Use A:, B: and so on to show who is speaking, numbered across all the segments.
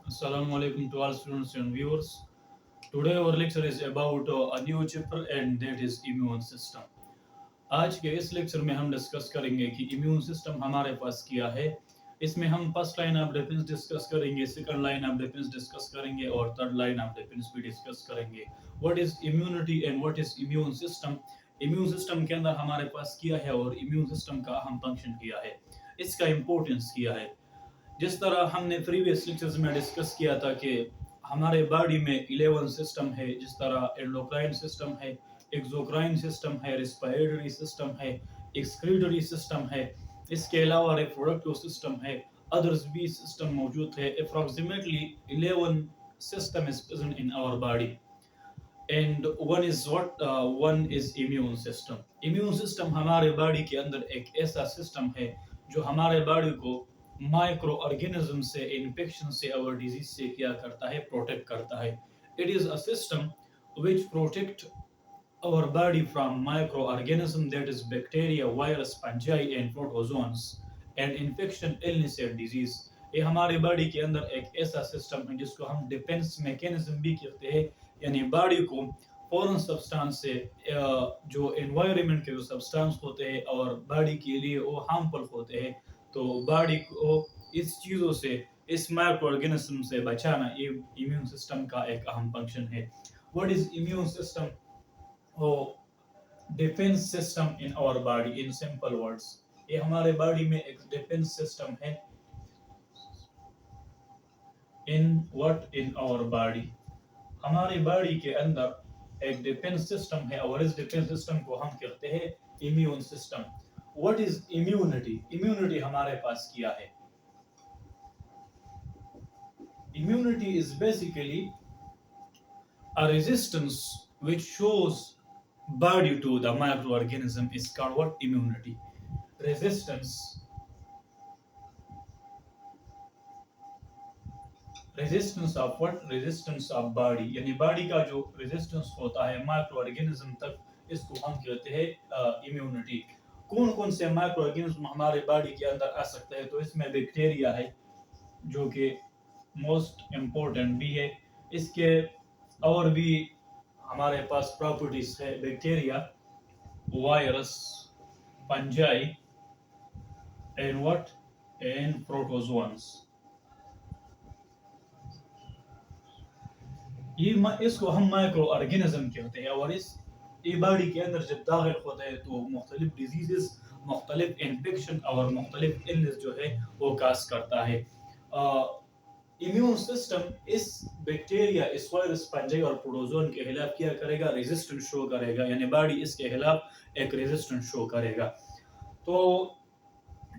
A: Assalamu alaikum to all students and viewers. Today our lecture is about a new chapter and that is immune system. आज के इस lecture में हम discuss करेंगे कि immune system हमारे पास क्या है। इसमें हम first line of defence discuss करेंगे, second line of defence discuss करेंगे और थर्ड लाइन ऑफ डिफेंस भी डिस्कस करेंगे। What is immunity and what is immune system, immune system के अंदर हमारे पास क्या है और इम्यून सिस्टम का अहम फंक्शन क्या है, इसका इंपॉर्टेंस क्या है। जिस तरह हमने प्रीवियस लेक्चर्स में डिस्कस किया था कि हमारे बॉडी में 11 सिस्टम है, जिस तरह एंडोक्राइन सिस्टम है, एक्सोक्राइन सिस्टम है, रिस्पिरेटरी सिस्टम है, एक्सक्रीटरी सिस्टम है, इसके अलावा रिप्रोडक्टिव सिस्टम है, अदर्स भी सिस्टम मौजूद है। Approximately 11 system is present in our body and one is immune system. Immune system हमारे बॉडी के अंदर एक ऐसा सिस्टम है जो हमारे बॉडी को माइक्रो ऑर्गेनिज्म से, इन्फेक्शन से और डिजीज से क्या करता है, प्रोटेक्ट करता है। It is a system which protect our body from microorganisms, that is bacteria, virus, fungi and protozoans and infection, illness and disease। ये हमारे बॉडी के अंदर एक ऐसा सिस्टम है जिसको हम डिफेंस मैकेनिज्म भी कहते हैं, यानी बॉडी को फॉरेन सब्सटेंस से, जो एनवायरनमेंट के जो सब्सटेंस होते हैं और बॉडी के लिए वो हार्मफुल होते हैं, तो बॉडी को इस चीज़ों से, इस माइक्रो ऑर्गेनिज्म से बचाना ये इम्यून सिस्टम का एक अहम फंक्शन है। व्हाट इज इम्यून सिस्टम और defence system in our body in simple words. ये हमारे बॉडी में एक डिफेंस सिस्टम है। In what, in our body, हमारी बॉडी के अंदर एक डिफेंस सिस्टम है और इस डिफेंस सिस्टम को हम कहते हैं immune system. What is immunity, immunity हमारे पास क्या है। Immunity is basically a resistance which shows body to the microorganism is called what? Immunity. Resistance. Resistance of what? Resistance of body, यानी बॉडी का जो रेजिस्टेंस होता है माइक्रो ऑर्गेनिज्म तक, इसको हम कहते हैं इम्यूनिटी। कौन कौन से माइक्रो ऑर्गेनिज्म हमारे बॉडी के अंदर आ सकते हैं, तो इसमें बैक्टीरिया है जो कि मोस्ट इम्पोर्टेंट भी है। इसके और भी हमारे पास प्रॉपर्टीज है, bacteria, virus, fungi and what, and protozoans. ये इसको हम माइक्रो ऑर्गेनिज्म कहते हैं और इस ये बॉडी के अंदर जब दाखिल होते हैं तो मुख्तलिफ डिजीजेस, मुख्तलिफ इन्फेक्शन और मुख्तलिफ इलनेस जो है वो काज करता है। इम्यून सिस्टम इस बैक्टीरिया, इस वायरस, फंजाई और प्रोटोजोन के खिलाफ क्या करेगा, रेजिस्टेंस शो करेगा, यानी बॉडी इसके खिलाफ एक रेजिस्टेंस शो करेगा। तो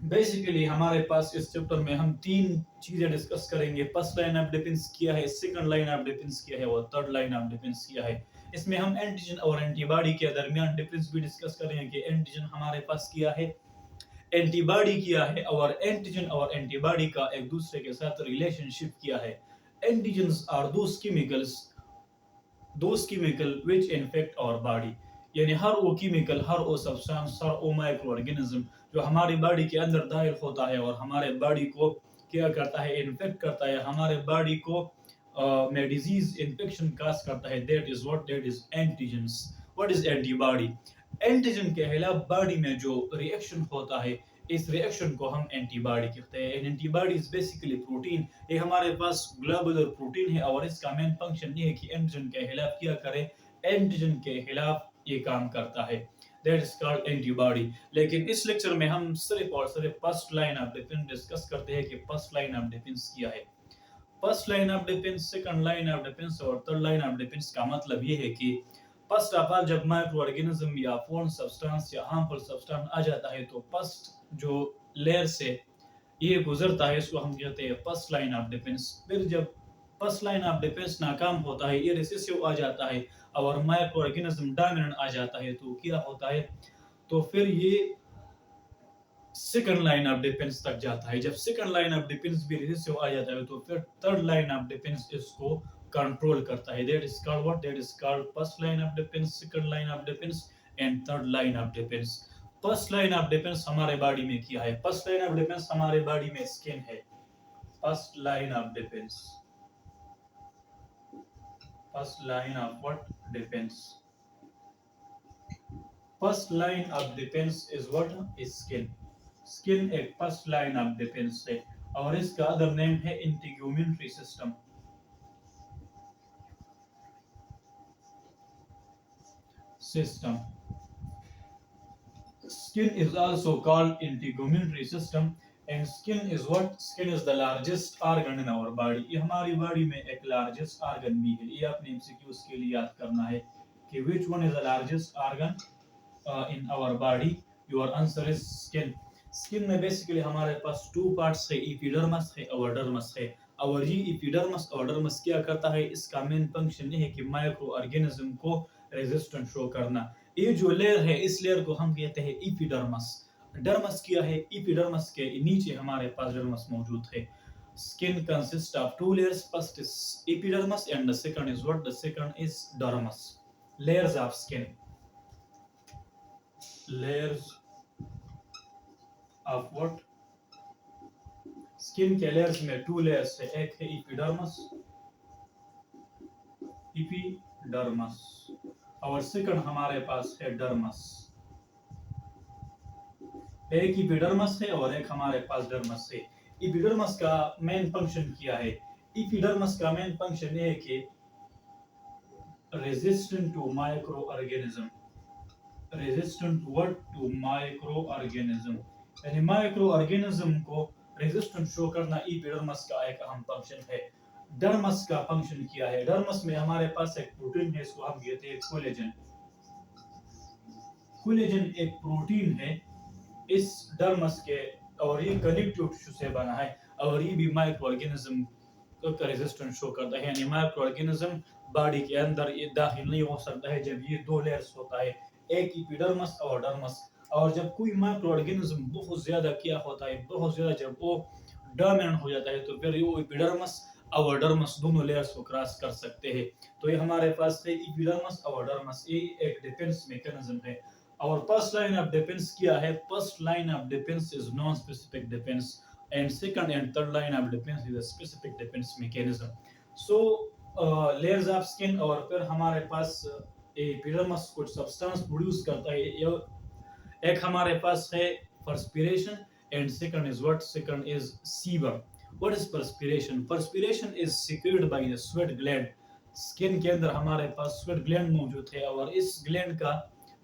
A: बेसिकली हमारे पास इस चैप्टर में हम तीन चीजें डिस्कस करेंगे। फर्स्ट लाइन ऑफ डिफेंस क्या है, सेकंड लाइन ऑफ डिफेंस क्या है और थर्ड लाइन ऑफ डिफेंस क्या है। इसमें हम एंटीजन और एंटीबॉडी के दरमियान डिफरेंस भी डिस्कस करेंगे कि एंटीजन हमारे पास क्या है, एंटीबॉडी क्या है और एंटीजन और एंटीबॉडी का एक दूसरे के साथ रिलेशनशिप क्या है। Antigens are those chemical which infect our body, यानी हर वो केमिकल, हर वो सब्सटेंस, हर वो माइक्रो ऑर्गेनिज्म जो हमारी बॉडी के अंदर दाखिल होता है और हमारे बॉडी को क्या करता है, इन्फेक्ट करता है, हमारे बॉडी को में डिजीज, इन्फेक्शन काज करता है, that is what, that is antigens. What is antibody, antigen के खिलाफ बॉडी में जो रिएक्शन होता है, इस रिएक्शन को हम एंटीबॉडी कहते हैं। एंटीबॉडी इज बेसिकली प्रोटीन, ये हमारे पास ग्लोबुलर प्रोटीन है और इसका मेन फंक्शन ये है कि एंटीजन के खिलाफ क्या करे, एंटीजन के खिलाफ ये काम करता है, दैट इज कॉल्ड एंटीबॉडी। लेकिन इस लेक्चर में हम सिर्फ और सिर्फ first line of defence discuss करते हैं कि फर्स्ट लाइन ऑफ डिफेंस क्या है। First line of defence, second line of defence और थर्ड लाइन ऑफ डिफेंस का मतलब ये है कि फर्स्ट ऑफ ऑल जब माइक्रो ऑर्गेनिज्म या फॉरेन सब्सटेंस या हार्मफुल सब्सटेंस आ जाता है तो फर्स्ट जो लेयर से ये गुजरता है इसको हम कहते हैं फर्स्ट लाइन ऑफ डिफेंस। फिर जब फर्स्ट लाइन ऑफ डिफेंस नाकाम होता है, ये रिसेसिव आ जाता है और माइक्रो ऑर्गेनिज्म डोमिनेंट आ जाता है, तो क्या होता है, तो फिर ये सेकंड लाइन ऑफ डिफेंस तक जाता है। जब सेकंड लाइन ऑफ डिफेंस भी रिसेसिव आ जाता है तो फिर थर्ड लाइन ऑफ डिफेंस इसको कंट्रोल करता है, that is called what, that is called first line of defence, second line of defence and third line of defence. First line of defence हमारे body में क्या है, फर्स्ट लाइन ऑफ डिफेंस हमारे body में skin है। First line of defence first line of what? Defense. First line of defense is what? Is skin. Skin एक first line of defense है और इसका अदर नेम है integumentary system. Skin is also called integumentary system and skin is what? Skin is the largest organ in our body. ये हमारी body में एक largest organ भी है. ये आपने MCQs के लिए याद करना है कि which one is the largest organ in our body? Your answer is skin. Skin में basically हमारे पास two parts है, epidermis है और dermis है. और ये epidermis और dermis क्या करता है? इसका main function ये है कि माइक्रो ऑर्गेनिज्म को रेजिस्टेंट शो करना. ये जो लेयर है इस लेयर को हम कहते हैं epidermis. डर्मस क्या है? epidermis के नीचे हमारे पास डर्मस मौजूद है. Skin consists of two layers. First is epidermis and the second is what? The second is dermis. Layers of skin. Layers of what? Skin के layers में two layers है. एक है epidermis और सेकंड हमारे पास है डर्मस. एक epidermis है और एक हमारे पास डर्मस है. epidermis का मेन फंक्शन क्या है? epidermis का मेन फंक्शन ये है कि resistant to micro organism. Resistant what? To micro organism. यानी माइक्रो ऑर्गेनिज्म को रेजिस्टेंट शो करना epidermis का एक अहम फंक्शन है. डर्मस का फंक्शन क्या है? डर्मस में हमारे पास एक प्रोटीन है, इसको हम कहते हैं कोलेजन. कोलेजन एक प्रोटीन है इस डर्मस के और ये कनेक्टिव टिश्यू से बना है और ये भी माइक्रो ऑर्गेनिज्म का रेजिस्टेंस शो करता है. यानी माइक्रो ऑर्गेनिज्म बॉडी के अंदर ये दाखिल नहीं हो सकता है जब ये दो लेयर्स होता है, एक epidermis और डर्मस. और जब कोई माइक्रो ऑर्गेनिज्म बहुत ज्यादा क्या होता है, बहुत ज्यादा जब वो डोमिनेंट हो जाता है तो फिर ये epidermis और डर्मस दोनों लेयर्स को क्रॉस कर सकते हैं. तो ये हमारे पास है epidermis और डर्मस. ये एक डिफेंस मैकेनिज्म है. और फर्स्ट लाइन ऑफ डिफेंस क्या है? First line of defence is non specific defence and second and third line of defence is a specific defence mechanism. So layers of skin और फिर हमारे पास epidermis कुछ substance produce करता है. एक हमारे पास है perspiration and second is what? Second is sebum. What is perspiration? Perspiration is secreted by the sweat gland. Skin के अंदर हमारे पास स्वेट ग्लैंड मौजूद है और इस ग्लैंड का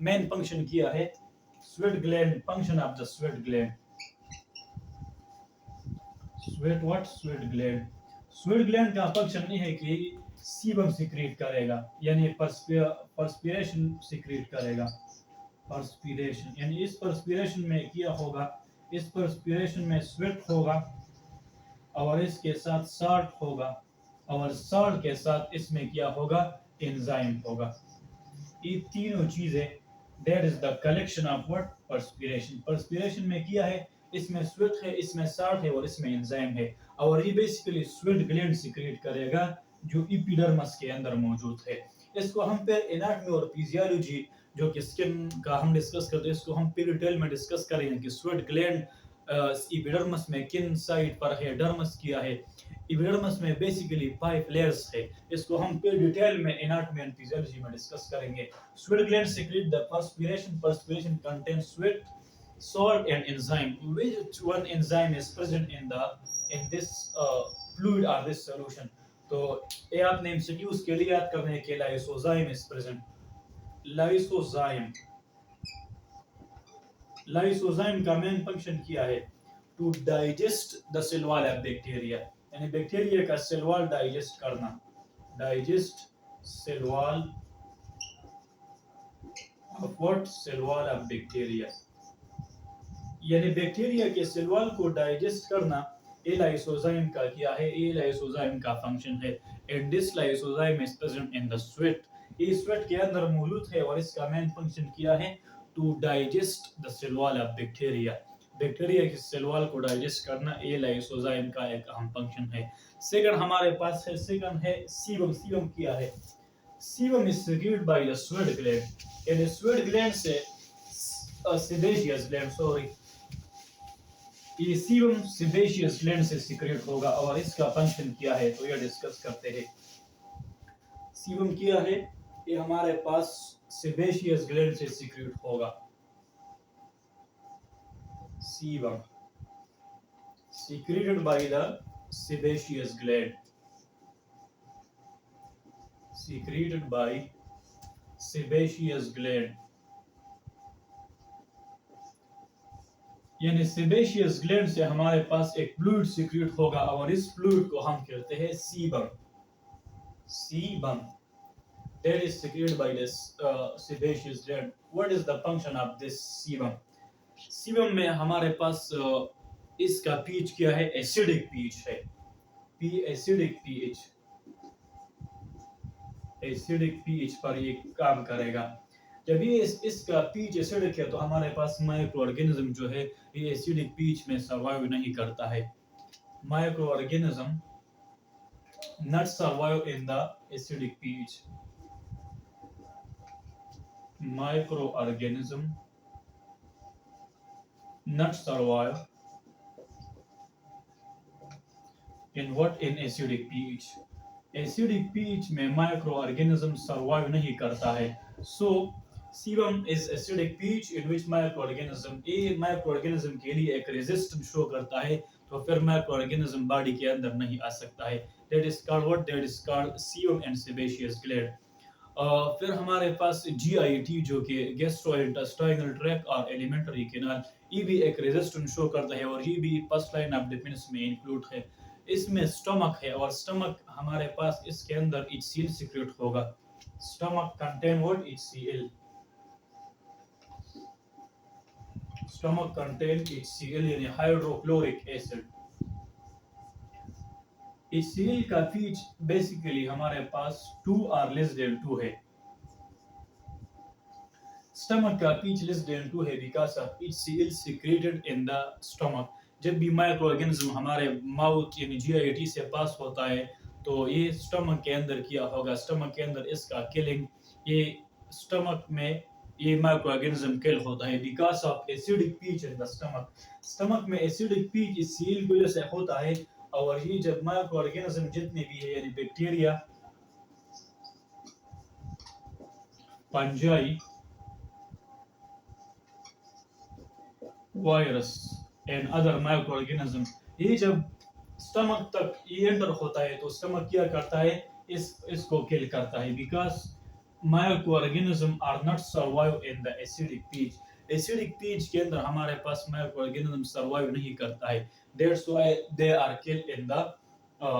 A: मेन फंक्शन क्या है? Sweat gland. Function of the sweat gland. Sweat what? Sweat gland. Sweat gland का फंक्शन ये है कि सीबम सीक्रेट करेगा, यानी परस्पिरेशन सीक्रेट करेगा. परस्पिरेशन यानी इस परस्पिरेशन में क्या होगा? इस परस्पिरेशन में स्वेट होगा और इसके साथ साल्ट होगा और साल्ट के साथ इसमें क्या होगा? एंजाइम होगा. ये तीनों चीजें that is the collection of what? Perspiration. Perspiration में क्या है? इसमें स्वेट है, इसमें साल्ट है और इसमें एंजाइम है और ये बेसिकली स्वेट ग्लैंड सीक्रेट करेगा जो epidermis के अंदर मौजूद है. इसको हम फिर एनाटॉमी और फिजियोलॉजी जो कि स्किन का हम डिस्कस करते हैं इसको हम फिर डिटेल में डिस्कस करेंगे कि स्वेट ग्लैंड epidermis में किन साइड पर है, डर्मस किया है. epidermis में बेसिकली 5 लेयर्स है. इसको हम फिर डिटेल में एनाटॉमी एंड फिजियोलॉजी में डिस्कस करेंगे. Sweat gland secrete the perspiration. Perspiration contains sweat, salt and enzyme. Which one enzyme is present in this fluid or this solution? तो ये आपने MCQs के लिए याद करने के lysozyme is present. लाइसोजाइम का मेन फंक्शन क्या है? To digest the cell wall of bacteria. यानी बैक्टीरिया का सेल वॉल डाइजेस्ट करना. Digest cell wall of what? Cell wall of bacteria. यानी बैक्टीरिया के सेल वॉल को डाइजेस्ट करना ये लाइसोजाइम का क्या है? ये लाइसोजाइम का फंक्शन है. And this lysozyme is present in the sweat. ये स्वेट के अंदर मौजूद है और इसका मेन फंक्शन क्या है? To digest the cell wall of bacteria. Bacteria की सेल वॉल को डाइजेस्ट करना ये लाइसोजाइम का एक अहम फंक्शन है. सेकंड हमारे पास है, सेकंड है सीबम. सीबम क्या है? Sebum is secreted by the sweat gland. यानी स्वेट ग्लैंड से सेबेशियस ग्लैंड ये सीबम सेबेशियस ग्लैंड से सीक्रेट होगा और इसका फंक्शन क्या है तो ये डिस्कस करते हैं. सीबम किया है, ये हमारे पास सेबेशियस ग्लैंड से सीक्रेट होगा। Sebum secreted by the sebaceous gland, secreted by sebaceous gland, यानी सेबेशियस ग्लैंड से हमारे पास एक फ्लूइड सीक्रेट होगा और इस फ्लूइड को हम कहते हैं sebum. Sebum that is secreted by this sebaceous gland. What is the function of this sebum? Sebum में हमारे पास इसका पीएच क्या है? एसिडिक पीएच है। एसिडिक पीएच, एसिडिक पीएच पर ये काम करेगा। जब ये इसका पीएच एसिडिक है तो हमारे पास माइक्रो ऑर्गेनिज्म जो है ये एसिडिक पीएच में सर्वाइव नहीं करता है। Micro organism not survive in the acidic pH. Microorganism not survive in what? In acidic pH. Acidic pH में microorganism survive नहीं करता है। So sebum is acidic pH in which microorganism, ये microorganism के लिए एक resistance show करता है, तो फिर microorganism body के अंदर नहीं आ सकता है। That is called what? That is called sebum and sebaceous gland. फिर हमारे पास GIT जो कि गैस्ट्रोइंटेस्टाइनल ट्रैक्ट और एलिमेंट्री कैनाल, ये भी एक रेजिस्टेंस शो करता है और ये भी फर्स्ट लाइन ऑफ डिफेंस में इंक्लूड है। इसमें स्टमक है और स्टमक हमारे पास इसके अंदर HCl सीक्रेट होगा। Stomach contain what? HCl। Stomach contain HCl यानी हाइड्रोक्लोरिक एसिड। HCl का पीएच बेसिकली हमारे पास 2 और लेस देन 2 है। स्टमक का पीएच लेस देन 2 है because of HCl secreted in the stomach. जब भी माइक्रो ऑर्गेनिज्म हमारे माउथ यानी GIT से पास होता है तो ये स्टमक के अंदर किया होगा। स्टमक के अंदर इसका किलिंग, ये स्टमक में ये माइक्रो ऑर्गेनिज्म किल होता है because of acidic pH in the stomach. Stomach में एसिडिक पीएच HCl की वजह से होता है और ये जब माइक्रो ऑर्गेनिज्म जितने भी है यानी bacteria, fungi, virus and other micro organism, ये जब स्टमक तक ये एंटर होता है तो स्टमक क्या करता है? इसको किल करता है because micro organism are not survive in the acidic pH. Acidic pH के अंदर हमारे पास माइक्रो ऑर्गेनिज्म सर्वाइव नहीं करता है। That's why they are killed in the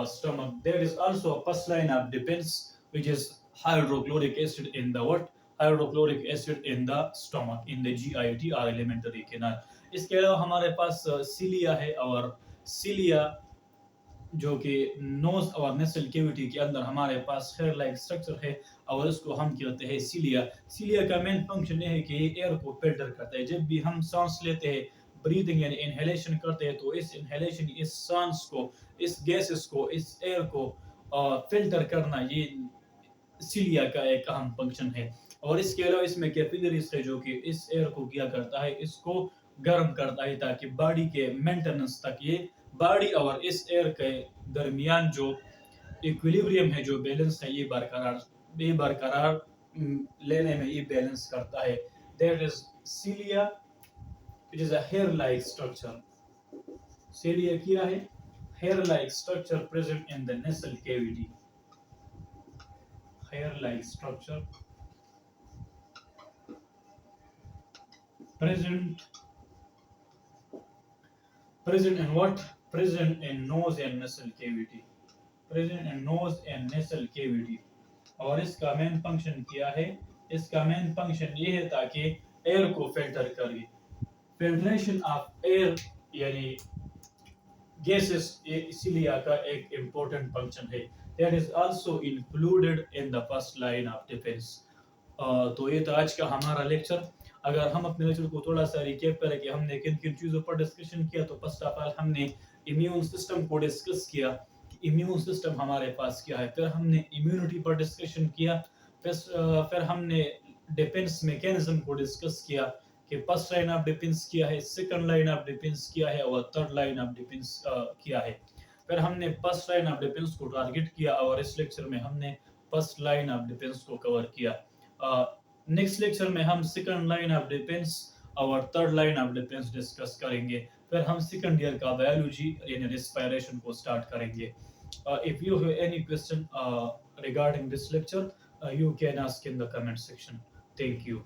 A: stomach. There is also a first line of defense which is hydrochloric acid in the what? Hydrochloric acid in the stomach, in the GIT or alimentary canal. इसके अलावा हमारे पास cilia है और cilia जो कि knows और nasal cavity के अंदर हमारे पास हेयर लाइक स्ट्रक्चर है और इसको हम कहते हैं सिलिया। सिलिया का मेन फंक्शन ये है कि ये एयर को फिल्टर करता है। जब भी हम सांस लेते हैं, ब्रीदिंग यानी इनहेलेशन करते हैं, तो इस इनहेलेशन, इस सांस को, इस गैसेस को, इस एयर को फिल्टर करना ये सिलिया का एक अहम फंक्शन है। और इसके अलावा इसमें कैपिलरीज है जो कि इस एयर को क्या करता है? इसको गर्म करता है ताकि बॉडी के मेंटेनेंस तक, ये बॉडी और इस एयर के दरमियान जो इक्विलिब्रियम है, जो बैलेंस है, ये बरकरार लेने में ये बैलेंस करता है। That is cilia. It is a hair like structure. Cilia क्या है? Hair like structure present in the nasal cavity. Hair like structure present in what? Present in nose and nasal cavity. Present in nose and nasal cavity. और इसका main function क्या है? इसका main function ये है ताकि एयर को filter करे। फिल्ट्रेशन ऑफ एयर यानी गैसेस, सिलिया का एक इम्पोर्टेंट फंक्शन है। That is also included in the first line of defence. तो ये था आज का हमारा लेक्चर। अगर हम अपने लेक्चर को थोड़ा सा रिकैप करें कि हमने किन किन चीज़ों पर डिस्कशन किया, तो फर्स्ट ऑफ ऑल हमने इम्यून सिस्टम को डिस्कस किया कि इम्यून सिस्टम हमारे पास क्या है। फिर हमने इम्यूनिटी पर डिस्कशन किया। फिर हमने डिफेंस मैकेनिज्म को डिस्कस किया कि फर्स्ट लाइन ऑफ डिफेंस क्या है, सेकंड लाइन ऑफ डिफेंस क्या है और थर्ड लाइन ऑफ डिफेंस क्या है। फिर हमने फर्स्ट लाइन ऑफ डिफेंस को टारगेट किया और इस लेक्चर में हमने फर्स्ट लाइन ऑफ डिफेंस को कवर किया। नेक्स्ट लेक्चर में हम सेकंड लाइन ऑफ डिफेंस और third line of defence discuss करेंगे। फिर हम सेकंड ईयर का बायोलॉजी यानी रेस्पिरेशन को स्टार्ट करेंगे। If you have any question regarding this lecture, you can ask in the comment section. Thank you.